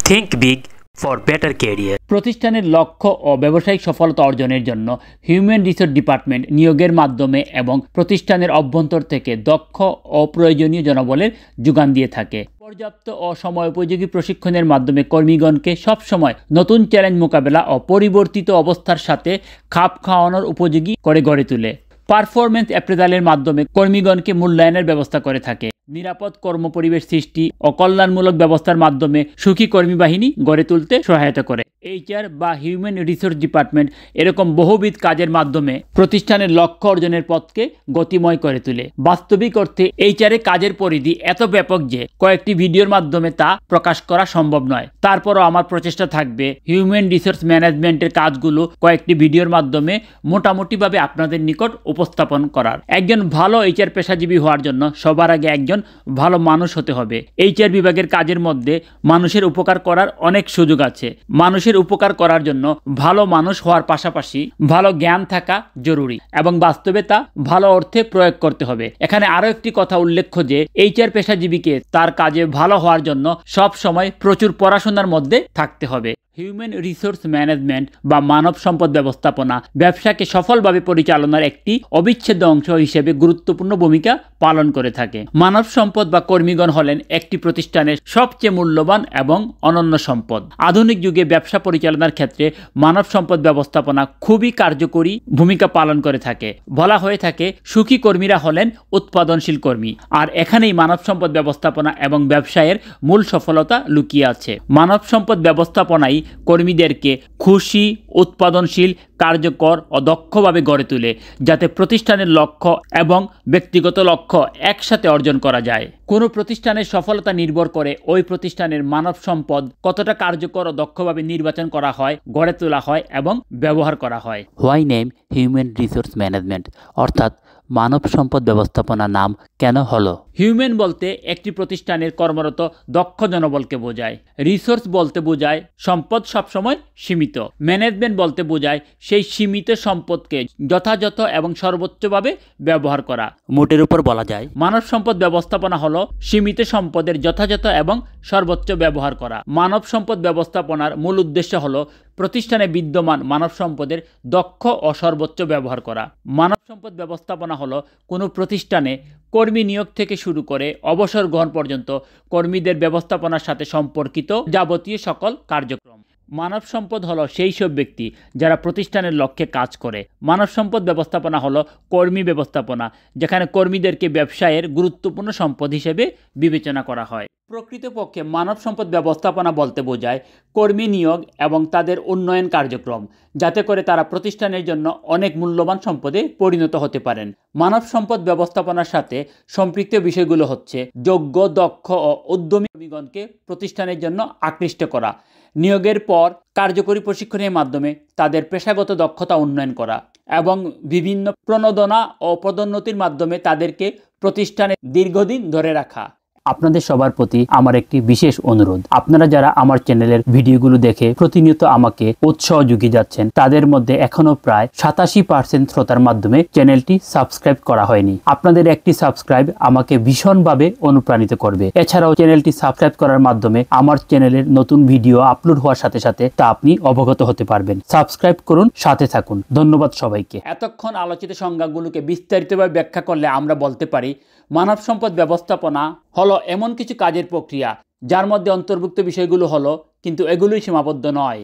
Think big for better career. প্রতিষ্ঠানের লক্ষ্য ও ব্যবসায়িক সফলতা অর্জনের জন্য হিউম্যান রিসোর্স ডিপার্টমেন্ট নিয়োগের মাধ্যমে এবং প্রতিষ্ঠানের অভ্যন্তর থেকে দক্ষ ও প্রয়োজনীয় জনবলের যোগান দিয়ে থাকে। পর্যাপ্ত ও সময়োপযোগী প্রশিক্ষণের মাধ্যমে কর্মীগণকে সবসময় নতুন চ্যালেঞ্জ মোকাবেলা ও পরিবর্তিত অবস্থার সাথে খাপ খাওয়ানোর উপযোগী করে গড়ে তোলে। পারফরম্যান্স অ্যাপ্রেজালের মাধ্যমে কর্মীগণকে মূল্যায়নের ব্যবস্থা করে থাকে। নিরাপদ কর্মপরিবেশ সৃষ্টি ও কল্যাণমূলক ব্যবস্থার মাধ্যমে সুখী কর্মী বাহিনী গড়ে তুলতে সহায়তা করে। এইচআর বা হিউম্যান রিসোর্স ডিপার্টমেন্ট এরকম বহুবিধ কাজের মাধ্যমে প্রতিষ্ঠানের লক্ষ্য অর্জনের পথকে গতিময় করে তোলে। বাস্তবিক অর্থে এইচআরে কাজের পরিধি এত ব্যাপক যে কয়েকটি ভিডিওর মাধ্যমে তা প্রকাশ করা সম্ভব নয়। তারপরও আমার প্রচেষ্টা থাকবে হিউম্যান রিসোর্স ম্যানেজমেন্টের কাজগুলো কয়েকটি ভিডিওর মাধ্যমে মোটামুটিভাবে আপনাদের নিকট উপস্থাপন করার। একজন ভালো এইচআর পেশাজীবী হওয়ার জন্য সবার আগে একজন ভালো মানুষ হতে হবে। এইচআর বিভাগের কাজের মধ্যে মানুষের উপকার করার অনেক সুযোগ আছে। মানুষের উপকার করার জন্য ভালো মানুষ হওয়ার পাশাপাশি ভালো জ্ঞান থাকা জরুরি এবং বাস্তবে তা ভালো অর্থে প্রয়োগ করতে হবে। এখানে আরো একটি কথা উল্লেখ্য যে এইচআর পেশাজীবীকে তার কাজে ভালো হওয়ার জন্য সব সময় প্রচুর পড়াশোনার মধ্যে থাকতে হবে। হিউম্যান রিসোর্স ম্যানেজমেন্ট বা মানব সম্পদ ব্যবস্থাপনা ব্যবসাকে সফলভাবে পরিচালনার একটি অবিচ্ছেদ্য অংশ হিসেবে গুরুত্বপূর্ণ ভূমিকা পালন করে থাকে। মানব সম্পদ বা কর্মীগণ হলেন একটি প্রতিষ্ঠানের সবচেয়ে মূল্যবান এবং অনন্য সম্পদ। আধুনিক যুগে ব্যবসা পরিচালনার ক্ষেত্রে মানব সম্পদ ব্যবস্থাপনা খুবই কার্যকরী ভূমিকা পালন করে থাকে। বলা হয়ে থাকে সুখী কর্মীরা হলেন উৎপাদনশীল কর্মী। আর এখানেই মানব সম্পদ ব্যবস্থাপনা এবং ব্যবসায়ের মূল সফলতা লুকিয়ে আছে। মানব সম্পদ ব্যবস্থাপনাই কর্মীদেরকে খুশি, উৎপাদনশীল, কার্যকর ও দক্ষভাবে গড়ে তোলে যাতে প্রতিষ্ঠানের লক্ষ্য এবং ব্যক্তিগত লক্ষ্য একসাথে অর্জন করা যায়। কোনো প্রতিষ্ঠানের সফলতা নির্ভর করে ওই প্রতিষ্ঠানের মানব সম্পদ কতটা কার্যকর ও দক্ষভাবে নির্বাচন করা হয়, গড়ে তোলা হয় এবং ব্যবহার করা হয়। Why name human resource management, অর্থাৎ মানব সম্পদ ব্যবস্থাপনা নাম কেন হলো? হিউম্যান বলতে একটি প্রতিষ্ঠানের কর্মরত দক্ষ জনবলকে বোঝায়। রিসোর্স বলতে বোঝায় সম্পদ সবসময় সীমিত। ম্যানেজমেন্ট বলতে বোঝায় সেই সীমিত সম্পদকে যথাযথ এবং সর্বোচ্চভাবে ব্যবহার করা। মোটের উপর বলা যায় মানব সম্পদ ব্যবস্থাপনা হলো সীমিত সম্পদের যথাযথ এবং সর্বোচ্চ ব্যবহার করা। মানব সম্পদ ব্যবস্থাপনার মূল উদ্দেশ্য হলো প্রতিষ্ঠানে বিদ্যমান মানব সম্পদের দক্ষ ও সর্বোচ্চ ব্যবহার করা। মানব সম্পদ ব্যবস্থাপনা হলো কোনো প্রতিষ্ঠানে কর্মী নিয়োগ থেকে শুরু করে অবসর গ্রহণ পর্যন্ত কর্মীদের ব্যবস্থাপনার সাথে সম্পর্কিত যাবতীয় সকল কার্যক্রম। মানব সম্পদ হলো সেই সব ব্যক্তি যারা প্রতিষ্ঠানের লক্ষ্যে কাজ করে। মানব সম্পদ ব্যবস্থাপনা হলো কর্মী ব্যবস্থাপনা, যেখানে কর্মীদেরকে ব্যবসায়ের গুরুত্বপূর্ণ সম্পদ হিসেবে বিবেচনা করা হয়। প্রকৃতপক্ষে মানব সম্পদ ব্যবস্থাপনা বলতে বোঝায় কর্মী নিয়োগ এবং তাদের উন্নয়ন কার্যক্রম, যাতে করে তারা প্রতিষ্ঠানের জন্য অনেক মূল্যবান সম্পদে পরিণত হতে পারেন। মানব সম্পদ ব্যবস্থাপনার সাথে সম্পৃক্ত বিষয়গুলো হচ্ছে যোগ্য, দক্ষ ও উদ্যমী কর্মীগণকে প্রতিষ্ঠানের জন্য আকৃষ্ট করা, নিয়োগের পর কার্যকরী প্রশিক্ষণের মাধ্যমে তাদের পেশাগত দক্ষতা উন্নয়ন করা এবং বিভিন্ন প্রণোদনা ও পদোন্নতির মাধ্যমে তাদেরকে প্রতিষ্ঠানে দীর্ঘদিন ধরে রাখা। আপনাদের সবার প্রতি আমার একটি বিশেষ অনুরোধ, আপনারা যারা আমার চ্যানেলের ভিডিওগুলো দেখে প্রতিনিয়ত আমাকে উৎসাহ যুগিয়ে যাচ্ছেন, তাদের মধ্যে এখনো প্রায় 87% শ্রোতার মাধ্যমে চ্যানেলটি সাবস্ক্রাইব করা হয়নি। আপনাদের একটি সাবস্ক্রাইব আমাকে ভীষণভাবে অনুপ্রাণিত করবে। এছাড়াও চ্যানেলটি সাবস্ক্রাইব করার মাধ্যমে আমার চ্যানেলের নতুন ভিডিও আপলোড হওয়ার সাথে সাথে তা আপনি অবগত হতে পারবেন। সাবস্ক্রাইব করুন, সাথে থাকুন। ধন্যবাদ সবাইকে। এতক্ষণ আলোচিত সংজ্ঞাগুলোকে বিস্তারিতভাবে ব্যাখ্যা করলে আমরা বলতে পারি মানব সম্পদ ব্যবস্থাপনা হলো এমন কিছু কাজের প্রক্রিয়া যার মধ্যে অন্তর্ভুক্ত বিষয়গুলো হলো, কিন্তু এগুলোই সীমাবদ্ধ নয়।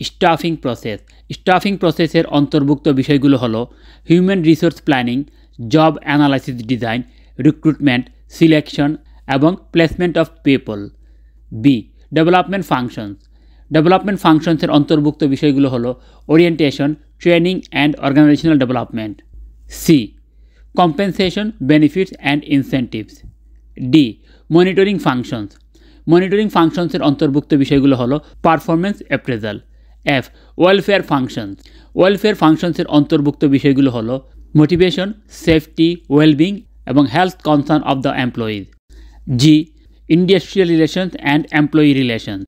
Stuffing process. স্টাফিং প্রসেসের অন্তর্ভুক্ত বিষয়গুলো হলো human resource planning, job analysis design, recruitment, selection এবং placement of people. Development functions. Development ফাংশনসের অন্তর্ভুক্ত বিষয়গুলো হলো orientation, training and organisational development. compensation, benefits and incentives. Monitoring functions. Monitoring ফাংশনসের অন্তর্ভুক্ত বিষয়গুলো হলো performance appraisal. Welfare functions. Welfare ফাংশনসের অন্তর্ভুক্ত বিষয়গুলো হলো মোটিভেশন, সেফটি, ওয়েলবিং এবং health concern of the employees. Industrial relations and employee relations.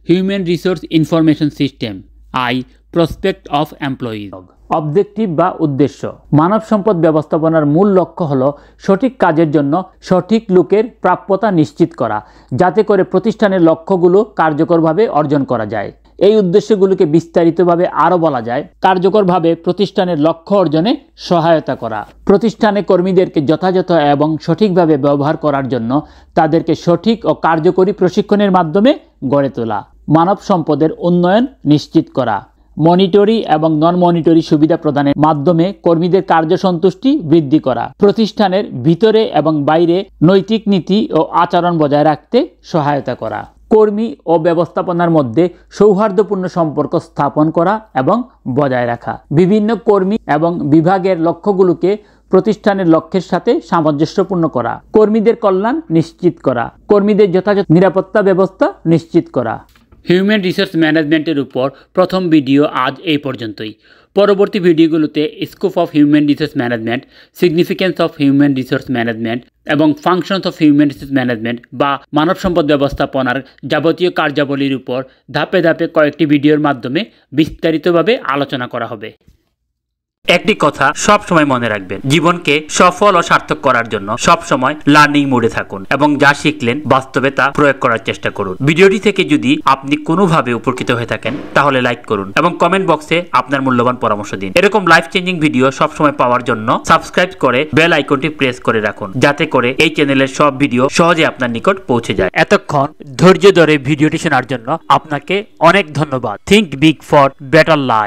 Human resource information system. I. Prospect of employees. Objective বা উদ্দেশ্য। মানব সম্পদ ব্যবস্থাপনার মূল লক্ষ্য হলো সঠিক কাজের জন্য সঠিক লোকের প্রাপ্যতা নিশ্চিত করা, যাতে করে প্রতিষ্ঠানের লক্ষ্যগুলো কার্যকরভাবে অর্জন করা যায়। এই উদ্দেশ্যগুলোকে বিস্তারিতভাবে আরও বলা যায় কার্যকরভাবে প্রতিষ্ঠানের লক্ষ্য অর্জনে সহায়তা করা, প্রতিষ্ঠানে কর্মীদেরকে যথাযথ এবং সঠিকভাবে ব্যবহার করার জন্য তাদেরকে সঠিক ও কার্যকরী প্রশিক্ষণের মাধ্যমে গড়ে তোলা, মানব সম্পদের উন্নয়ন নিশ্চিত করা, মনিটরি এবং নন মনিটরি সুবিধা প্রদানের মাধ্যমে কর্মীদের কার্যসন্তুষ্টি বৃদ্ধি করা, প্রতিষ্ঠানের ভিতরে এবং বাইরে নৈতিক নীতি ও আচরণ বজায় রাখতে সহায়তা করা, কর্মী ও ব্যবস্থাপনার মধ্যে সৌহার্দ্যপূর্ণ সম্পর্ক স্থাপন করা এবং বজায় রাখা, বিভিন্ন কর্মী এবং বিভাগের লক্ষ্যগুলোকে প্রতিষ্ঠানের লক্ষ্যের সাথে সামঞ্জস্যপূর্ণ করা, কর্মীদের কল্যাণ নিশ্চিত করা, কর্মীদের যথাযথ নিরাপত্তা ব্যবস্থা নিশ্চিত করা। হিউম্যান রিসোর্স ম্যানেজমেন্টের উপর প্রথম ভিডিও আজ এই পর্যন্তই। পরবর্তী ভিডিওগুলোতে scope of human resource management, significance of human resource management এবং functions of human resource management বা মানব সম্পদ ব্যবস্থাপনার যাবতীয় কার্যাবলীর উপর ধাপে ধাপে কয়েকটি ভিডিওর মাধ্যমে বিস্তারিতভাবে আলোচনা করা হবে। একটি কথা সব সময় মনে রাখবেন, জীবনকে সফল ও সার্থক করার জন্য সব সময় লার্নিং মোডে থাকুন এবং যা শিখলেন বাস্তবে তা প্রয়োগ করার চেষ্টা করুন। ভিডিওটি থেকে যদি আপনি কোনোভাবে উপকৃত হয়ে থাকেন তাহলে লাইক করুন এবং কমেন্ট বক্সে আপনার মূল্যবান পরামর্শ দিন। এরকম লাইফ চেঞ্জিং ভিডিও সব সময় পাওয়ার জন্য সাবস্ক্রাইব করে বেল আইকনটি প্রেস করে রাখুন, যাতে করে এই চ্যানেলের সব ভিডিও সহজে আপনার নিকট পৌঁছে যায়। এতক্ষণ ধৈর্য ধরে ভিডিওটি শোনার জন্য আপনাকে অনেক ধন্যবাদ। Think big for better life.